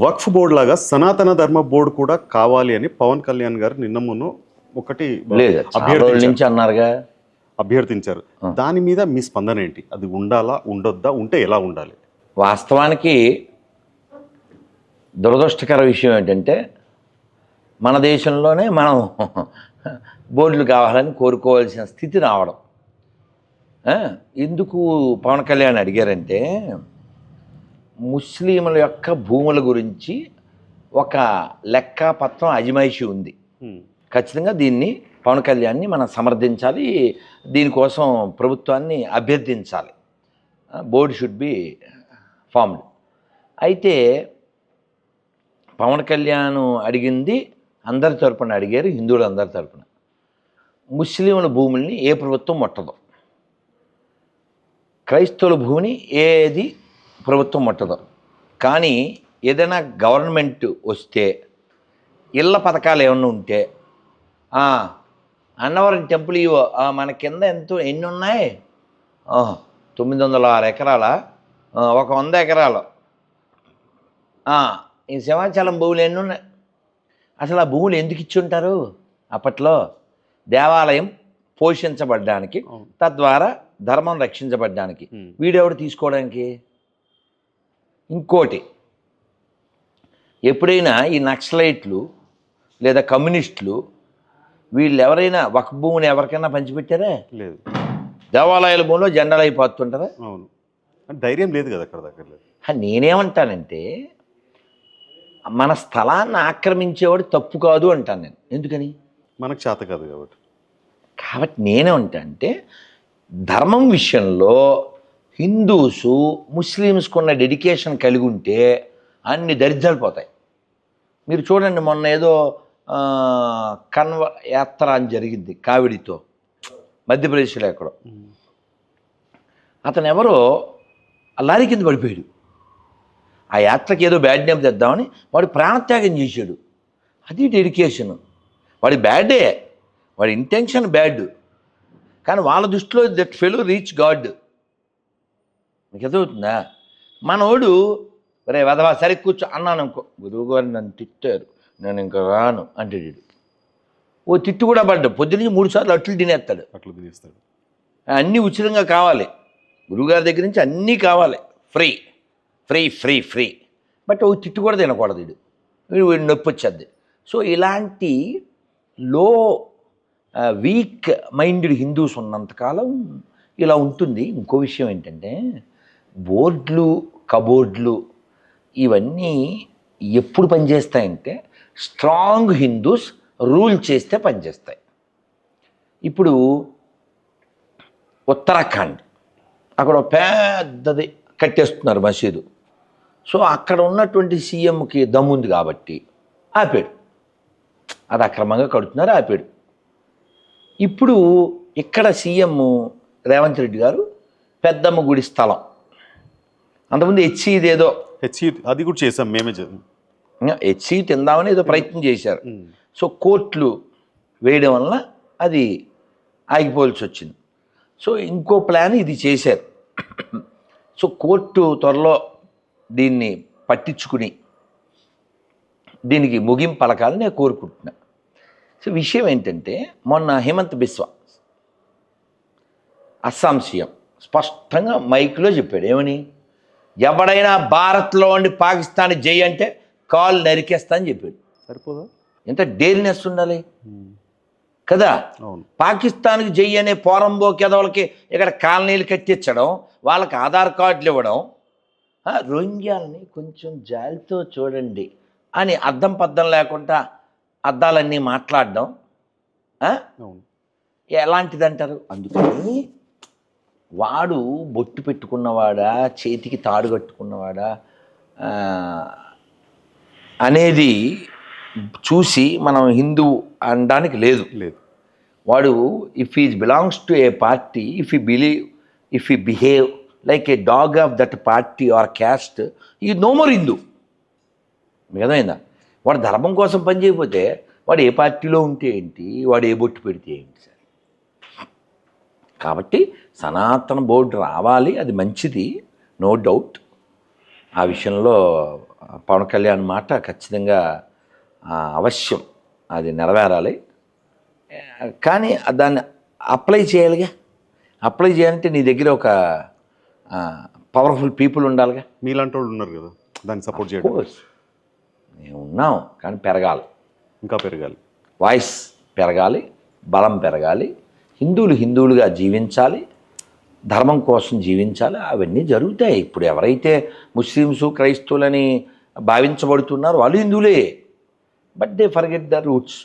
వక్ఫ్ board లాగా సనాతన ధర్మ బోర్డు కూడా కావాలి అని పవన్ కళ్యాణ్ గారు నిన్న మొన్న ఒకటి లేదు చాలా రోజుల నుంచి అన్నారుగా. అభ్యర్థించారు. దాని మీద మీ స్పందన ఏంటి? అది ఉండాలా, ఉండొద్దా, ఉంటే ఎలా ఉండాలి? వాస్తవానికి దురదృష్టకర విషయం ఏంటంటే మన దేశంలోనే మనం బోర్డులు కావాలని కోరుకోవాల్సిన స్థితి రావడం. ఎందుకు పవన్ కళ్యాణ్ అడిగారంటే ముస్లింల యొక్క భూముల గురించి ఒక లెక్కాపత్రం అజమాయిషీ ఉంది. ఖచ్చితంగా దీన్ని పవన్ కళ్యాణ్ని మనం సమర్థించాలి, దీనికోసం ప్రభుత్వాన్ని అభ్యర్థించాలి. Board should be formed. అయితే పవన్ కళ్యాణ్ అడిగింది అందరి తరపున అడిగారు, హిందువులు అందరి తరపున. ముస్లింల భూముల్ని ఏ ప్రభుత్వం ముట్టదు, క్రైస్తవుల భూమిని ఏది ప్రభుత్వం ముట్టదు. కానీ ఏదైనా గవర్నమెంట్ వస్తే ఇళ్ళ పథకాలు ఏమన్నా ఉంటే అన్నవరం టెంపుల్ ఇవో మన కింద ఎన్ని ఉన్నాయి, 906 ఎకరాల, ఒక 100 ఎకరాలు, ఈ సింహాచలం భూములు ఎన్ని ఉన్నాయి? అసలు ఆ భూములు ఎందుకు ఇచ్చి ఉంటారు? అప్పట్లో దేవాలయం పోషించబడ్డానికి, తద్వారా ధర్మం రక్షించబడ్డానికి. వీడెవడు తీసుకోవడానికి? ఇంకోటి, ఎప్పుడైనా ఈ నక్సలైట్లు లేదా కమ్యూనిస్టులు వీళ్ళు ఎవరైనా ఒక భూమిని ఎవరికైనా పంచిపెట్టారా? లేదు. దేవాలయాల భూమిలో జెండాలు అయిపోతుంటారా? అవును. ధైర్యం లేదు కదా అక్కడ దగ్గర. నేనేమంటానంటే మన స్థలాన్ని ఆక్రమించేవాడు తప్పు కాదు అంటాను నేను. ఎందుకని? మనకు చేత కాదు కాబట్టి. నేనేమంటా అంటే ధర్మం విషయంలో హిందూసు ముస్లిమ్స్కు ఉన్న డెడికేషన్ కలిగి ఉంటే అన్ని దరిద్రాలు పోతాయి. మీరు చూడండి, మొన్న ఏదో యాత్ర అని జరిగింది కావిడితో, మధ్యప్రదేశ్లో ఎక్కడో. అతను ఎవరో లారీ కింద పడిపోయాడు. ఆ యాత్రకి ఏదో బ్యాడ్ నేమ్ తెద్దామని వాడు ప్రాణత్యాగం చేశాడు. అది డెడికేషన్. వాడి బ్యాడే, వాడి ఇంటెన్షన్ బ్యాడ్, కానీ వాళ్ళ దృష్టిలో దట్ ఫెలో రీచ్ గాడ్. మీకు ఎదుగుతుందా? మనోడు రే వదవా సరే కూర్చో అన్నాను అనుకో, గురువుగారు నన్ను తిట్టారు, నేను ఇంకా రాను అంటాడు. ఓ తిట్టు కూడా పడ్డా, పొద్దున్నీ 3 సార్లు అట్లు తినేస్తాడు. అన్నీ ఉచితంగా కావాలి, గురువుగారి దగ్గర నుంచి అన్నీ కావాలి, free free free free. But ఓ తిట్టు కూడా తినకూడదు, వీడు నొప్పి వచ్చేది. సో ఇలాంటి లో వీక్ మైండెడ్ హిందూస్ ఉన్నంతకాలం ఇలా ఉంటుంది. ఇంకో విషయం ఏంటంటే బోర్డులు, కబోర్డులు ఇవన్నీ ఎప్పుడు పనిచేస్తాయంటే స్ట్రాంగ్ హిందూస్ రూల్ చేస్తే పనిచేస్తాయి. ఇప్పుడు ఉత్తరాఖండ్ అక్కడ పెద్దది కట్టేస్తున్నారు మసీదు. సో అక్కడ ఉన్నటువంటి సీఎంకి దమ్ముంది కాబట్టి ఆపాడు. అది అక్రమంగా కడుతున్నారు, ఆపాడు. ఇప్పుడు ఇక్కడ సీఎం రేవంత్ రెడ్డి గారు పెద్దమ్మ గుడి స్థలం, అంతకుముందు ఏదో అది కూడా చేసాం మేమే, హెచ్సి తిందామని ఏదో ప్రయత్నం చేశారు. సో కోర్టులు వేయడం వల్ల అది ఆగిపోవాల్సి వచ్చింది. సో ఇంకో ప్లాన్ ఇది చేశారు. సో కోర్టు త్వరలో దీన్ని పట్టించుకుని దీనికి ముగింపు పలకాలని నేను కోరుకుంటున్నా. సో విషయం ఏంటంటే మొన్న హేమంత్ బిస్వా అస్సాం సీఎం స్పష్టంగా మైక్లో చెప్పాడు. ఏమని? ఎవడైనా భారత్లో ఉండి పాకిస్తాన్ జై అంటే కాల్ నరికేస్తా అని చెప్పాడు. సరిపోదా? ఎంత డేర్నెస్ ఉండాలి కదా. పాకిస్తాన్కి జై అనే పోరంబోకేదోళ్ళకి ఇక్కడ కాలనీలు కట్టించడం, వాళ్ళకి ఆధార్ కార్డులు ఇవ్వడం, రోహింగ్యాలని కొంచెం జాలితో చూడండి అని అద్దం పద్దం లేకుండా అద్దాలన్నీ మాట్లాడడం ఎలాంటిది అంటారు? అందుకని వాడు బొట్టు పెట్టుకున్నవాడా, చేతికి తాడు కట్టుకున్నవాడా అనేది చూసి మనం హిందూ అనడానికి లేదు. వాడు if he belongs to A party, if he behave like A dog of that party or caste, ఈ నో మోర్ హిందూ. మీకు అర్థమైందా? వాడు ధర్మం కోసం పనిచేయకపోతే వాడు ఏ పార్టీలో ఉంటే ఏంటి, వాడు ఏ బొట్టు పెడితే ఏంటి సార్. కాబట్టి సనాతన బోర్డు రావాలి, అది మంచిది, నో డౌట్. ఆ విషయంలో పవన్ కళ్యాణ్ మాట ఖచ్చితంగా అవశ్యం అది నెరవేరాలి. కానీ దాన్ని అప్లై చేయాలిగా. అప్లై చేయాలంటే నీ దగ్గర ఒక పవర్ఫుల్ పీపుల్ ఉండాలిగా. మీలాంటి వాళ్ళు ఉన్నారు కదా దాన్ని సపోర్ట్ చేయడం. కోర్స్ మేము ఉన్నాం, కానీ పెరగాలి, ఇంకా పెరగాలి, వాయిస్ పెరగాలి, బలం పెరగాలి, హిందువులుగా జీవించాలి, ధర్మం కోసం జీవించాలి. అవన్నీ జరుగుతాయి. ఇప్పుడు ఎవరైతే ముస్లిమ్స్ క్రైస్తవులని భావించబడుతున్నారో వాళ్ళు హిందువులే, but they forget the roots.